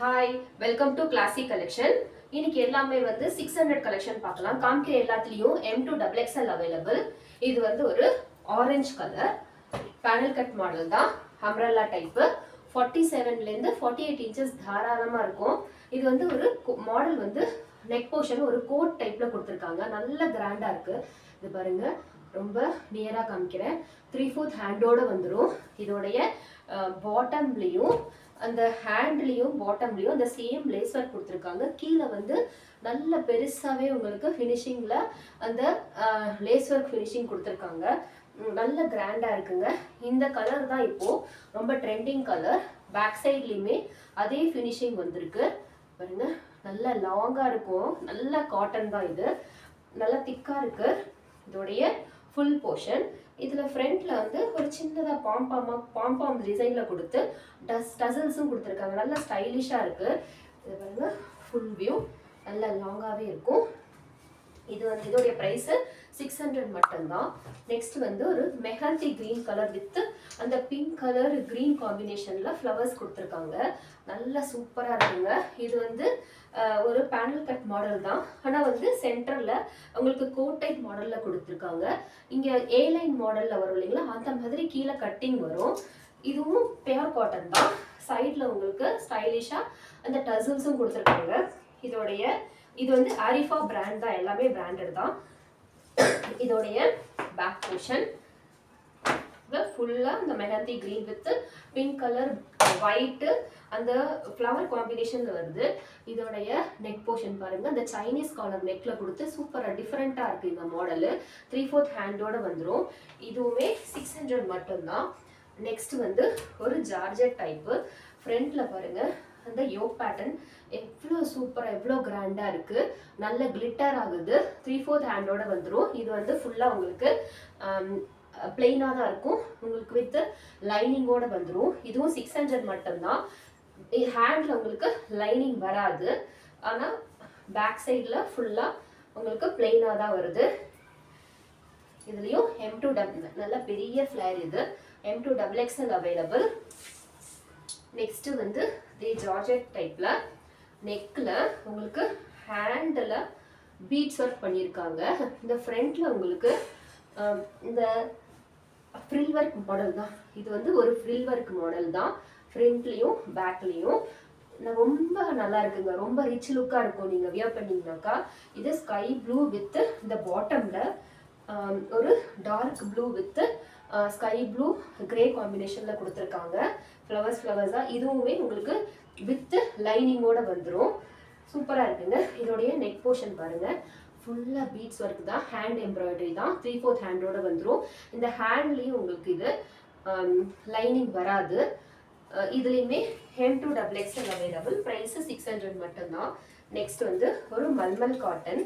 Hi, welcome to classic collection. இன்னைக்கு எல்லாமே வந்து 600 கலெக்ஷன் பார்க்கலாம். காமிக்கிற எல்லாத்துலேயும் M2 XXL அவைலபிள். இது வந்து ஒரு orange colour panel cut model தான், அம்ரல்லா டைப்பு. 47லேருந்து 48 இன்ச்சஸ் தாராளமாக இருக்கும். இது வந்து ஒரு மாடல் வந்து நெக் போர்ஷன் ஒரு கோட் டைப்பில் கொடுத்துருக்காங்க. நல்ல கிராண்டாக இருக்குது. இது பாருங்க, ரொம்ப நியராக காமிக்கிறேன். 3/4 ஹேண்டோடு வந்துடும். இதோடைய பாட்டம்லேயும் அந்த ஹேண்ட்லேயும் பாட்டம்லேயும் அந்த சேம் லேஸ் ஒர்க் கொடுத்துருக்காங்க. கீழே வந்து நல்ல பெருசாகவே உங்களுக்கு ஃபினிஷிங்கில் அந்த லேஸ் ஒர்க் ஃபினிஷிங் கொடுத்துருக்காங்க. நல்ல கிராண்டாக இருக்குங்க. இந்த கலர் தான் இப்போது ரொம்ப ட்ரெண்டிங் கலர். பேக் சைட்லேயுமே அதே ஃபினிஷிங் வந்திருக்கு பாருங்க. நல்ல லாங்காக இருக்கும். நல்ல காட்டன் தான் இது. நல்லா திக்காக இருக்குது இதோடைய ஃபுல் போர்ஷன். இதில் ஃப்ரண்ட்டில் வந்து ஒரு சின்னதாக பாம்பாம் டிசைனில் கொடுத்து டசல்ஸும் கொடுத்துருக்காங்க. நல்லா ஸ்டைலிஷாக இருக்குது. இது பாருங்க, ஃபுல் வியூ நல்ல லாங்காகவே இருக்கும். இது வந்து இதோடைய ப்ரைஸு 600 மட்டும்தான். நெக்ஸ்ட் வந்து ஒரு மெஹந்தி க்ரீன் கலர் வித் அந்த பிங்க் கலர் க்ரீன் காம்பினேஷனில் ஃப்ளவர்ஸ் கொடுத்துருக்காங்க. நல்லா சூப்பராக இருக்குங்க. இது வந்து ஒரு பேனல் கட் மாடல் தான், ஆனால் வந்து சென்டரில் உங்களுக்கு கோட் டைப் மாடலில் கொடுத்துருக்காங்க. இங்கே ஏலைன் மாடலில் வரும் இல்லைங்களா, அந்த மாதிரி கீழே கட்டிங் வரும். இதுவும் பியூர் காட்டன் தான். சைடில் உங்களுக்கு ஸ்டைலிஷாக அந்த டசல்ஸும் கொடுத்துருக்காங்க. இது வந்து ஆரிஃபா பிராண்ட் தான், எல்லாமே பிராண்டட் தான். இதோடைய பேக் போர்ஷன் ஃபுல்லாக இந்த mehndi green with pink colour white அந்த ஃப்ளவர் காம்பினேஷனில் வருது. இதோடைய நெக் போர்ஷன் பாருங்கள், அந்த சைனீஸ் காலர் நெக்கில் கொடுத்து சூப்பராக டிஃப்ரெண்ட்டாக இருக்குது இந்த மாடலு. 3/4 ஹேண்டோடு வந்துடும். இதுவுமே 600 மட்டும்தான். நெக்ஸ்ட் வந்து ஒரு ஜார்ஜெட் டைப்பு. ஃப்ரண்ட்டில் பாருங்கள், அந்த யோக் பேட்டர்ன் எவ்வளோ சூப்பராக எவ்வளோ கிராண்டாக இருக்குது. நல்ல கிளிட்டர் ஆகுது. 3/4 ஹேண்டோட வந்துடும். இது வந்து ஃபுல்லாக உங்களுக்கு பிளெயினாக தான் இருக்கும். உங்களுக்கு வித் லைனிங்கோடு வந்துடும். இதுவும் 600 மட்டும்தான். ஹேண்டில் உங்களுக்கு லைனிங் வராது, ஆனால் பேக் சைடில் ஃபுல்லாக உங்களுக்கு பிளெயினாக தான் வருது. இதுலேயும் M2 நல்ல பெரிய ஃப்ளேர். இது M2 XXL அவைலபிள். நெக்ஸ்ட்டு வந்து இதே ஜார்ஜெட் டைப்பில் நெக்கில் உங்களுக்கு ஹேண்டில் பீட்ஸ் ஒர்க் பண்ணியிருக்காங்க. இந்த ஃப்ரண்ட்டில் உங்களுக்கு இந்த ஃப்ரில் ஒர்க் மாடல் தான். இது வந்து ஒரு ஃப்ரில் ஒர்க் மாடல் தான். ஃப்ரண்ட்லேயும் பேக்லேயும் ரொம்ப நல்லா இருக்குங்க. ரொம்ப ரிச் லுக்காக இருக்கும் நீங்கள் வியர் பண்ணிங்கனாக்கா. இது ஸ்கை ப்ளூ வித் இந்த பாட்டமில் ஒரு dark blue with sky blue grey காம்பினேஷனில் கொடுத்துருக்காங்க. ஃப்ளவர்ஸாக இதுவுமே உங்களுக்கு வித் லைனிங்கோடு வந்துடும். சூப்பராக இருக்குங்க. இதோடைய நெக் போர்ஷன் பாருங்கள், ஃபுல்லாக பீட்ஸ் ஒர்க் தான், ஹேண்ட் எம்ப்ராய்டரி தான். 3/4 ஹேண்டோடு வந்துடும். இந்த ஹேண்ட்லேயும் உங்களுக்கு இது லைனிங் வராது. இதுலேயுமே M2 XXL அவைலபிள். ப்ரைஸு 600 மட்டும்தான். நெக்ஸ்ட் வந்து ஒரு மல்மல் காட்டன்.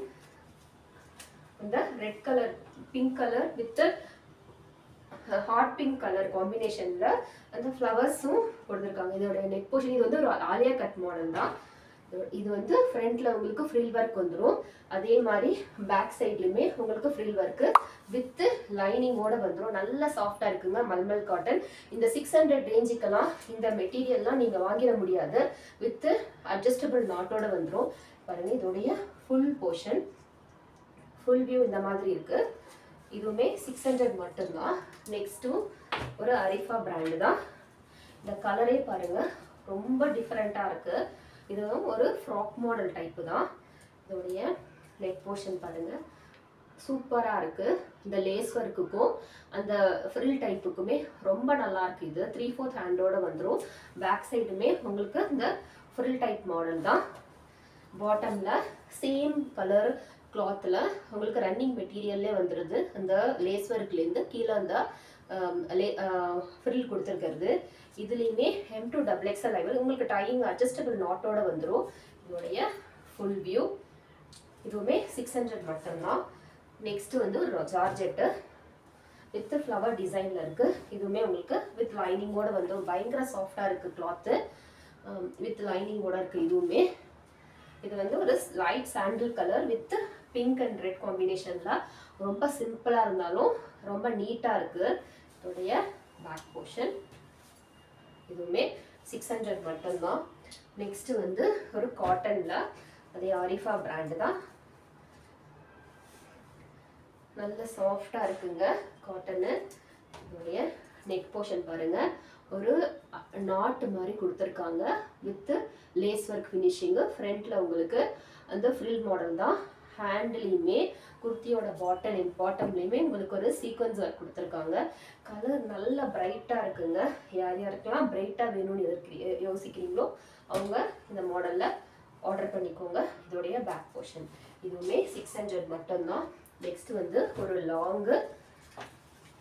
இந்த red colour pink colour with hot pink colour காம்பினேஷனில் அந்த ஃப்ளவர்ஸும் கொடுத்துருக்காங்க. இதோட நெக் போர்ஷன் இது வந்து ஒரு ஆலியா கட் மாடல் தான். இது வந்து ஃப்ரண்ட்டில் உங்களுக்கு ஃப்ரில் ஒர்க் வந்துடும். அதே மாதிரி பேக் சைட்லையுமே உங்களுக்கு ஃப்ரில் ஒர்க்கு வித்து லைனிங்கோடு வந்துடும். நல்லா சாஃப்டாக இருக்குங்க மல்மல் காட்டன். இந்த 600 ரேஞ்சுக்கெல்லாம் இந்த மெட்டீரியல்லாம் நீங்கள் வாங்கிட முடியாது. வித்து அட்ஜஸ்டபிள் நாட்டோடு வந்துடும். பாருங்கள், இதோடைய ஃபுல் போர்ஷன் ஃபுல் வியூ இந்த மாதிரி இருக்குது. இதுவுமே 600 மட்டும்தான். நெக்ஸ்ட்டும் ஒரு அரிஃபா பிராண்டு தான். இந்த கலரே பாருங்கள், ரொம்ப டிஃப்ரெண்ட்டாக இருக்குது. இதுவும் ஒரு ஃப்ராக் மாடல் டைப்பு தான். இதோடைய நெக் போர்ஷன் பாருங்கள், சூப்பராக இருக்குது. இந்த லேஸ் ஒர்க்குக்கும் அந்த ஃப்ரில் டைப்புக்குமே ரொம்ப நல்லா இருக்குது. இது 3/4 ஹேண்டோடு வந்துடும். பேக் சைடுமே உங்களுக்கு இந்த ஃப்ரில் டைப் மாடல் தான். பாட்டமில் சேம் கலர் கிளாத்தில் உங்களுக்கு ரன்னிங் மெட்டீரியல்லே வந்துடுது. அந்த லேஸ் ஒர்க்லேருந்து கீழே அந்த ஃப்ரில் கொடுத்துருக்கிறது. இதுலேயுமே M2 XXL அவைலபிள். உங்களுக்கு டையிங் அட்ஜஸ்டபிள் நாட்டோடு வந்துடும். இதோடைய ஃபுல் வியூ. இதுவுமே 600 மட்டும்தான். நெக்ஸ்ட்டு வந்து ஒரு ஜார்ஜெட்டு வித் ஃப்ளவர் டிசைனில் இருக்குது. இதுவுமே உங்களுக்கு வித் லைனிங்கோடு வந்துடும். பயங்கர சாஃப்டாக இருக்குது கிளாத்து, வித் லைனிங்கோடு இருக்குது. இதுவுமே இது வந்து ஒரு light sandal colour with pink and red காம்பினேஷனில் ரொம்ப சிம்பிளாக இருந்தாலும் ரொம்ப நீட்டாக இருக்குது. இதோடைய பேக் போர்ஷன் இதுவுமே 600 மட்டும்தான். நெக்ஸ்ட் வந்து ஒரு காட்டன்ல, அதே ஆரிஃபா பிராண்ட் தான். நல்ல சாஃப்டா இருக்குங்க காட்டனு. இதோடைய நெக் போர்ஷன் பாருங்க, ஒரு நாட் மாதிரி கொடுத்துருக்காங்க வித் லேஸ் ஒர்க் ஃபினிஷிங். ஃப்ரண்ட்ல உங்களுக்கு அந்த ஃப்ரில் மாடல் தான். ஹேண்ட்லையுமே குர்த்தியோட பாட்டம்லையுமே உங்களுக்கு ஒரு சீக்வன்ஸ் ஒர்க் கொடுத்துருக்காங்க. கலர் நல்ல பிரைட்டா இருக்குங்க. யார் யாருக்கெல்லாம் பிரைட்டா வேணும்னு யோசிக்கிறீங்களோ அவங்க இந்த மாடல்ல ஆர்டர் பண்ணிக்கோங்க. இதோடைய பேக் போர்ஷன் இதுவுமே 600 மட்டும்தான். நெக்ஸ்ட் வந்து ஒரு லாங்கு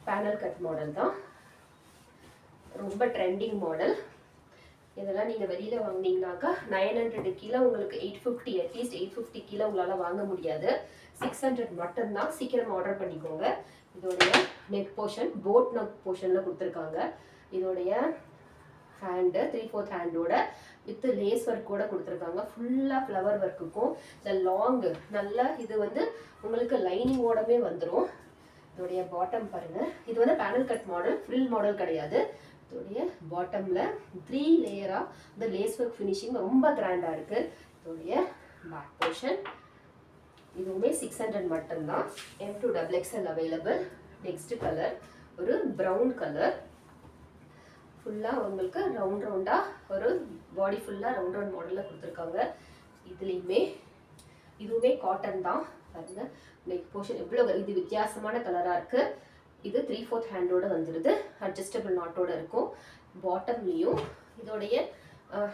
பேனல் கட் மாடல் தான். ரொம்ப ட்ரெண்டிங் மாடல். இதெல்லாம் நீங்கள் வெளியில் வாங்கினீங்கனாக்கா 900 கீழே உங்களுக்கு 850, அட்லீஸ்ட் 850 கீழே உங்களால் வாங்க முடியாது. 600 மட்டும்தான். சீக்கிரம் ஆர்டர் பண்ணிக்கோங்க. இதோடைய நெக் போர்ஷன் போட் நெக் போர்ஷனில் கொடுத்துருக்காங்க. இதோடைய ஹேண்டு 3/4 ஹேண்டோட வித் லேஸ் ஒர்க்கோட கொடுத்துருக்காங்க. ஃபுல்லாக ஃப்ளவர் ஒர்க்குக்கும் இந்த லாங் நல்ல இது வந்து உங்களுக்கு லைனிங்கோடமே வந்துடும். இதோடைய பாட்டம் பாருங்கள். இது வந்து panel cut model, frill model கிடையாது. இதோடைய பாட்டம்ல 3 லேயரா இந்த லேஸ் ஒர்க் ஃபினிஷிங் ரொம்ப கிராண்டா இருக்கு. இதோடைய பேக் போர்ஷன் இதுவுமே 600 மட்டும்தான். M2XXL available. நெக்ஸ்ட் கலர் ஒரு ப்ரௌன் கலர். ஃபுல்லா உங்களுக்கு ரவுண்டா ஒரு பாடி ஃபுல்லா ரவுண்ட் மாடல்ல கொடுத்துருக்காங்க. இதுவுமே காட்டன் தான். பாருங்க நெக் போர்ஷன் எவ்வளவு இது வித்தியாசமான கலரா இருக்கு. இது 3/4 ஹேண்டோட வந்துடுது. அட்ஜஸ்டபிள் நாட்டோட இருக்கும். பாட்டம்லையும் இதோடைய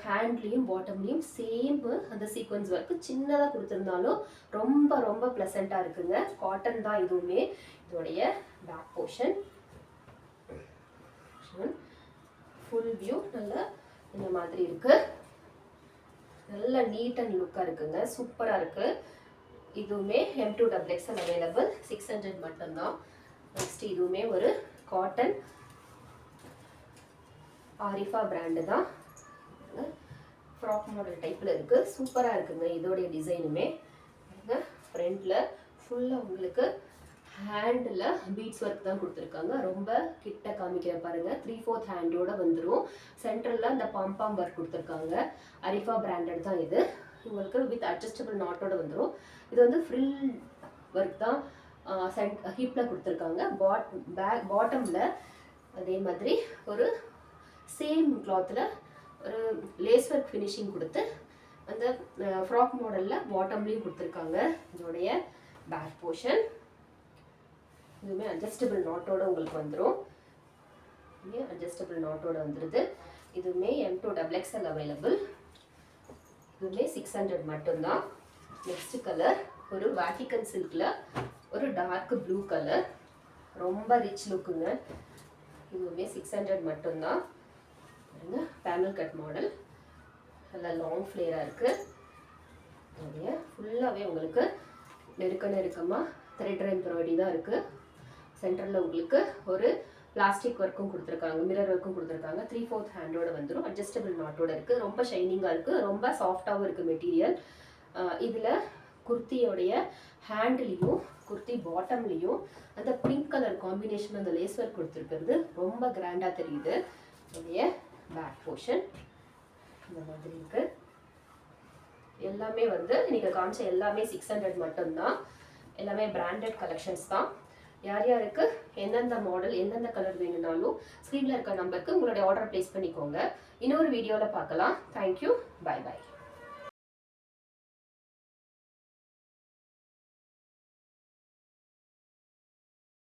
ஹேண்ட்லையும் பாட்டம்லையும் சேம் அந்த சீக்வன்ஸ் ஒர்க்கு சின்னதாக கொடுத்துருந்தாலும் ரொம்ப ரொம்ப ப்ளசண்ட்டாக இருக்குங்க. காட்டன் தான் இதுவுமே. இதோடைய பேக் போர்ஷன் ஃபுல் வியூ நல்லா இந்த மாதிரி இருக்கு. நல்ல நீட் அண்ட் லுக்காக இருக்குங்க. சூப்பராக இருக்கு. இதுவுமே M2XXL அவைலபிள். 600 மட்டும்தான். நெக்ஸ்ட் இதுவுமே ஒரு காட்டன் ஆரிஃபா பிராண்டு தான். ஃப்ராக் மாடல் டைப்பில் இருக்குது. சூப்பராக இருக்குங்க. இதோடைய டிசைனுமே ஃப்ரண்ட்ல ஃபுல்லாக உங்களுக்கு ஹேண்டில் பீட்ஸ் ஒர்க் தான் கொடுத்துருக்காங்க. ரொம்ப கிட்ட காமிக்கிற பாருங்க. 3/4 ஹேண்டோட வந்துடும். சென்டரில் இந்த பாம் ஒர்க் கொடுத்துருக்காங்க. அரிஃபா பிராண்டட் தான் இது. உங்களுக்கு வித் அட்ஜஸ்டபிள் நாட்டோட வந்துடும். இது வந்து ஃப்ரில் ஒர்க் தான் ஹிப்பில் கொடுத்துருக்காங்க. பாட்டமில் அதே மாதிரி ஒரு சேம் கிளாத்தில் ஒரு லேஸ் ஒர்க் ஃபினிஷிங் கொடுத்து அந்த ஃப்ராக் மாடலில் பாட்டம்லேயும் கொடுத்துருக்காங்க. இதோடைய பேக் போர்ஷன் இதுவுமே அட்ஜஸ்டபிள் நாட்டோட உங்களுக்கு வந்துடும். அட்ஜஸ்டபிள் நாட்டோட வந்துடுது. இதுவுமே M2XXL அவைலபிள். இதுவுமே 600 மட்டும்தான். நெக்ஸ்ட் கலர் ஒரு வாட்டிகன் சில்க்ல ஒரு டார்க் ப்ளூ கலர். ரொம்ப ரிச் லுக்குங்க. இதுவுமே 600 மட்டும்தான். Panel cut model. நல்லா லாங் ஃப்ளேராக இருக்கு. ஃபுல்லாகவே உங்களுக்கு நெருக்கமாக த்ரெட் எம்ப்ராய்டரி தான் இருக்கு. சென்டரில் உங்களுக்கு ஒரு பிளாஸ்டிக் ஒர்க்கும் கொடுத்துருக்காங்க. மிரர் ஒர்க்கும் கொடுத்துருக்காங்க. 3/4 ஹேண்டோட வந்துடும். அட்ஜஸ்டபிள் நாட்டோட இருக்குது. ரொம்ப ஷைனிங்காக இருக்குது. ரொம்ப சாஃப்டாகவும் இருக்குது மெட்டீரியல். இதில் குர்த்தியோடைய ஹேண்ட்லேயும் குர்த்தி பாட்டம்லேயும் அந்த பிங்க் கலர் காம்பினேஷன் அந்த லேஸ் ஒர்க் கொடுத்துருக்கிறது ரொம்ப கிராண்டாக தெரியுது. இதோடைய பேக் போர்ஷன் இந்த மாதிரி இருக்கு. எல்லாமே வந்து இன்னைக்கு காமிச்ச எல்லாமே 600 மட்டும்தான். எல்லாமே பிராண்டட் கலெக்ஷன்ஸ் தான். யார் யாருக்கு எந்தெந்த மாடல் எந்தெந்த கலர் வேணும்னாலும் ஸ்க்ரீனில் இருக்க நம்பருக்கு உங்களுடைய ஆர்டர் பிளேஸ் பண்ணிக்கோங்க. இன்னொரு வீடியோவில் பார்க்கலாம். தேங்க்யூ. Bye by.